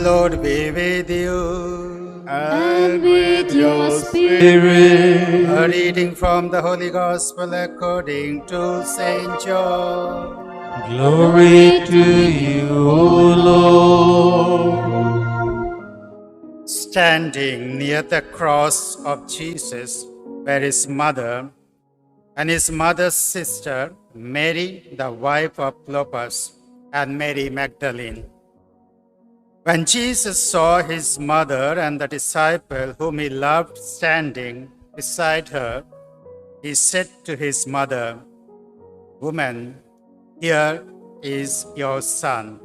Lord be with you. And with your spirit. A reading from the Holy Gospel according to Saint John. Glory to you, O Lord. Standing near the cross of Jesus were his mother and his mother's sister, Mary, the wife of Clopas, and Mary Magdalene. When Jesus saw his mother and the disciple whom he loved standing beside her, he said to his mother, "Woman, here is your son."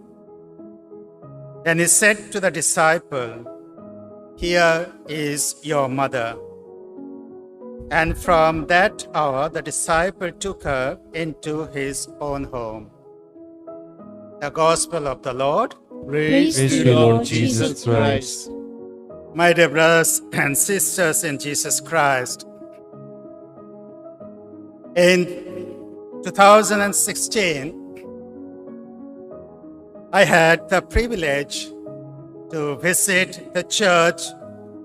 Then he said to the disciple, "Here is your mother." And from that hour, the disciple took her into his own home. The Gospel of the Lord. Praise to you, Lord Jesus Christ. My dear brothers and sisters in Jesus Christ, in 2016, I had the privilege to visit the Church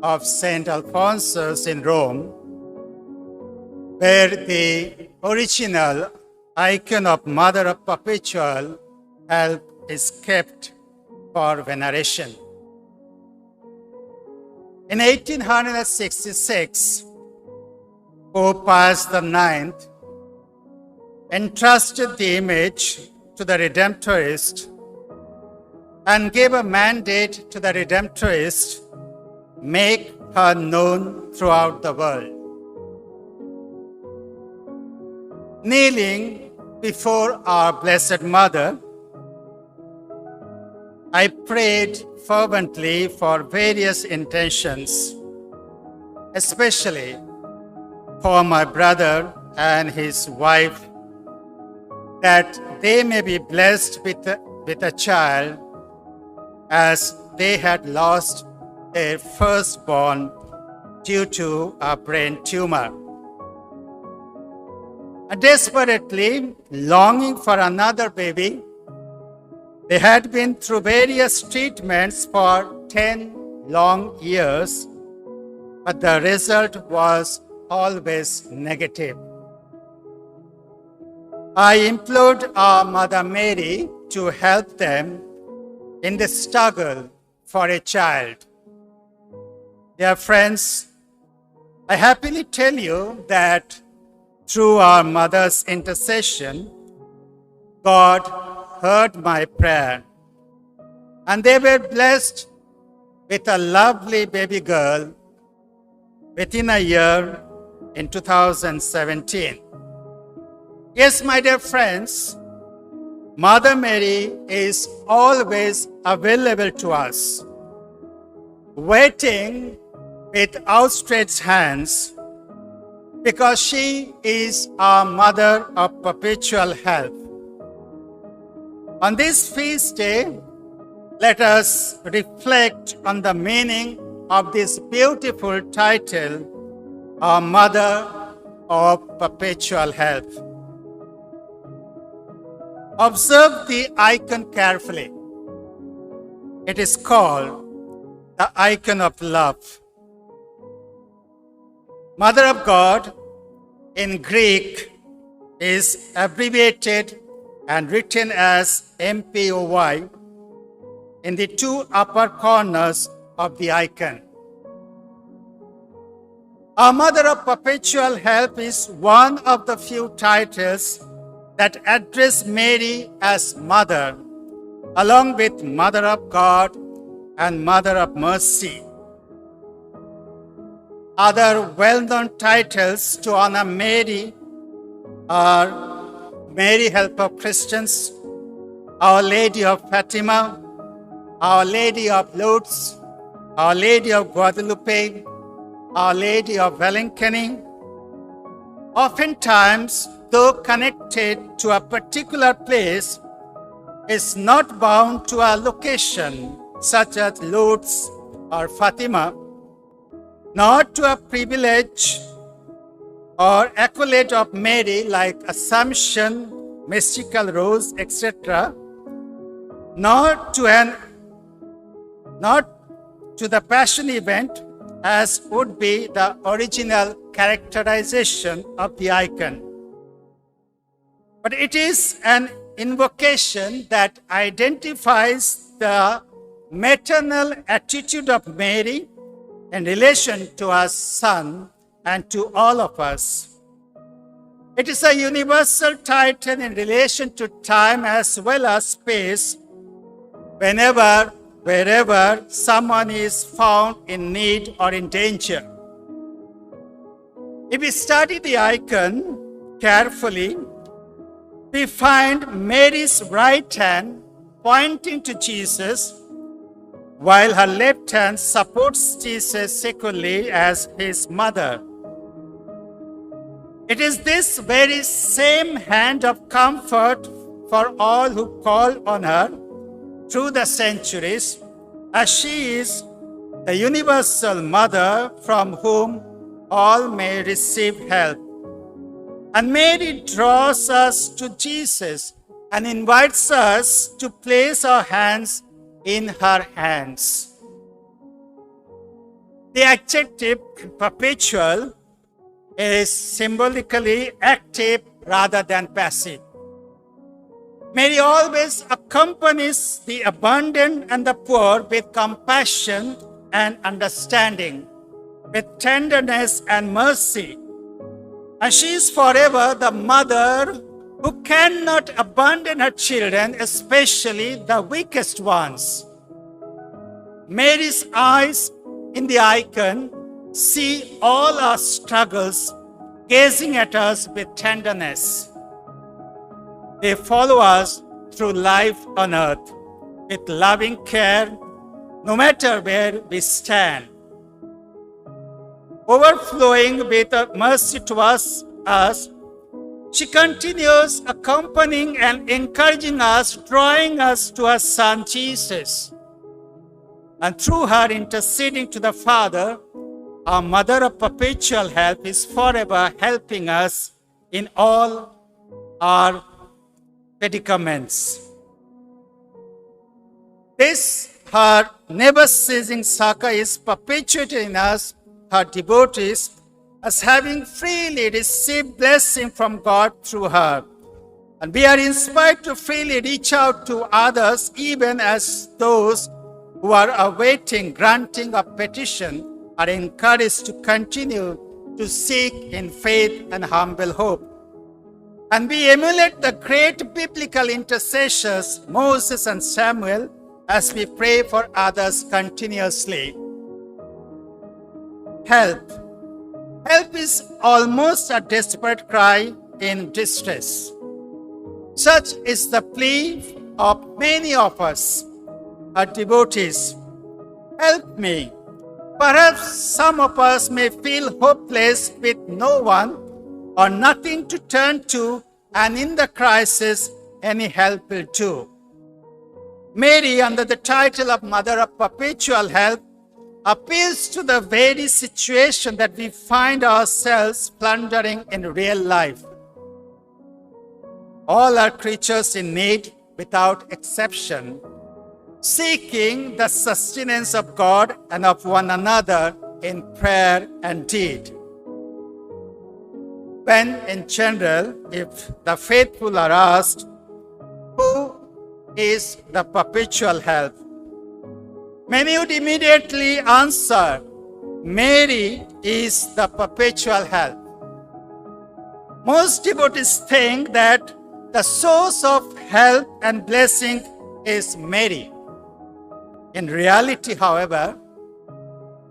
of St. Alphonsus in Rome, where the original icon of Mother of Perpetual Help is kept for veneration. In 1866, Pope Pius IX entrusted the image to the Redemptorist and gave a mandate to the Redemptorist, make her known throughout the world. Kneeling before our Blessed Mother, I prayed fervently for various intentions, especially for my brother and his wife, that they may be blessed with a child, as they had lost their firstborn due to a brain tumor. Desperately longing for another baby, they had been through various treatments for 10 long years, but the result was always negative. I implored our Mother Mary to help them in the struggle for a child. Dear friends, I happily tell you that through our Mother's intercession, God heard my prayer, and they were blessed with a lovely baby girl within a year in 2017. Yes, my dear friends, Mother Mary is always available to us, waiting with outstretched hands, because she is our Mother of Perpetual Help. On this feast day, let us reflect on the meaning of this beautiful title, our Mother of Perpetual Help. Observe the icon carefully. It is called the icon of love. Mother of God in Greek is abbreviated and written as MPOY in the two upper corners of the icon. Our Mother of Perpetual Help is one of the few titles that address Mary as Mother, along with Mother of God and Mother of Mercy. Other well-known titles to honor Mary are Mary, Help of Christians, Our Lady of Fatima, Our Lady of Lourdes, Our Lady of Guadalupe, Our Lady of Valencany. Oftentimes, though connected to a particular place, is not bound to a location such as Lourdes or Fatima, nor to a privilege or accolade of Mary like Assumption, Mystical Rose, etc., nor to an not to the Passion event as would be the original characterization of the icon. But it is an invocation that identifies the maternal attitude of Mary in relation to her son and to all of us. It is a universal title in relation to time as well as space, whenever, wherever someone is found in need or in danger. If we study the icon carefully, we find Mary's right hand pointing to Jesus, while her left hand supports Jesus securely as his mother. It is this very same hand of comfort for all who call on her through the centuries, as she is the universal mother from whom all may receive help. And Mary draws us to Jesus and invites us to place our hands in her hands. The adjective perpetual is symbolically active rather than passive. Mary always accompanies the abundant and the poor with compassion and understanding, with tenderness and mercy. And she is forever the mother who cannot abandon her children, especially the weakest ones. Mary's eyes in the icon see all our struggles, gazing at us with tenderness. They follow us through life on earth with loving care, no matter where we stand. Overflowing with mercy towards us, she continues accompanying and encouraging us, drawing us to her Son Jesus. And through her interceding to the Father, our Mother of Perpetual Help is forever helping us in all our predicaments. This, her never-ceasing succor, is perpetuated in us, her devotees, as having freely received blessing from God through her. And we are inspired to freely reach out to others, even as those who are awaiting granting of petition are encouraged to continue to seek in faith and humble hope. And we emulate the great biblical intercessors, Moses and Samuel, as we pray for others continuously. Help. Help is almost a desperate cry in distress. Such is the plea of many of us, our devotees. Help me. Perhaps some of us may feel hopeless with no one or nothing to turn to, and in the crisis, any help will do. Mary, under the title of Mother of Perpetual Help, appeals to the very situation that we find ourselves plundering in real life. All are creatures in need without exception, seeking the sustenance of God and of one another in prayer and deed. When, in general, if the faithful are asked, who is the perpetual help? Many would immediately answer, Mary is the perpetual help. Most devotees think that the source of help and blessing is Mary. In reality, however,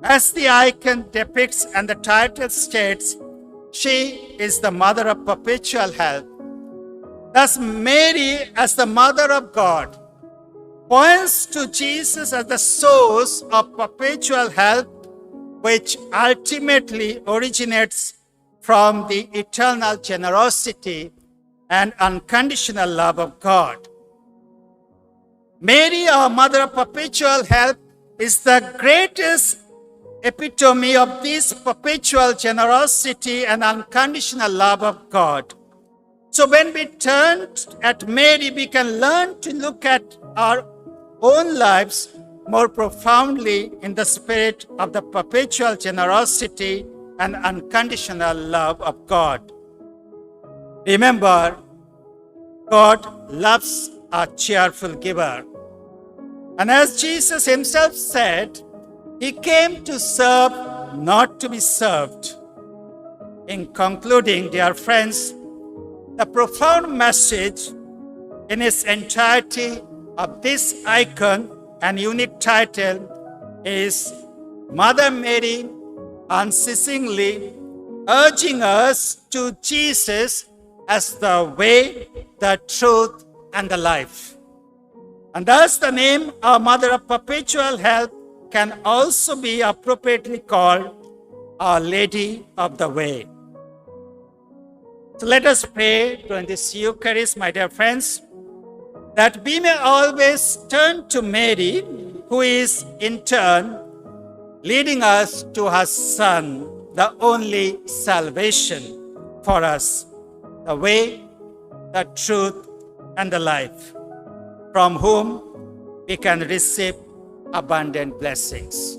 as the icon depicts and the title states, she is the Mother of Perpetual Help. Thus, Mary, as the Mother of God, points to Jesus as the source of perpetual help, which ultimately originates from the eternal generosity and unconditional love of God. Mary, our Mother of Perpetual Help, is the greatest epitome of this perpetual generosity and unconditional love of God. So when we turn at Mary, we can learn to look at our own lives more profoundly in the spirit of the perpetual generosity and unconditional love of God. Remember, God loves a cheerful giver. And as Jesus himself said, he came to serve, not to be served. In concluding, dear friends, the profound message in its entirety of this icon and unique title is Mother Mary unceasingly urging us to Jesus as the way, the truth, and the life. And thus the name Our Mother of Perpetual Help can also be appropriately called Our Lady of the Way. So let us pray during this Eucharist, my dear friends, that we may always turn to Mary, who is in turn leading us to her Son, the only salvation for us, the way, the truth, and the life, from whom we can receive abundant blessings.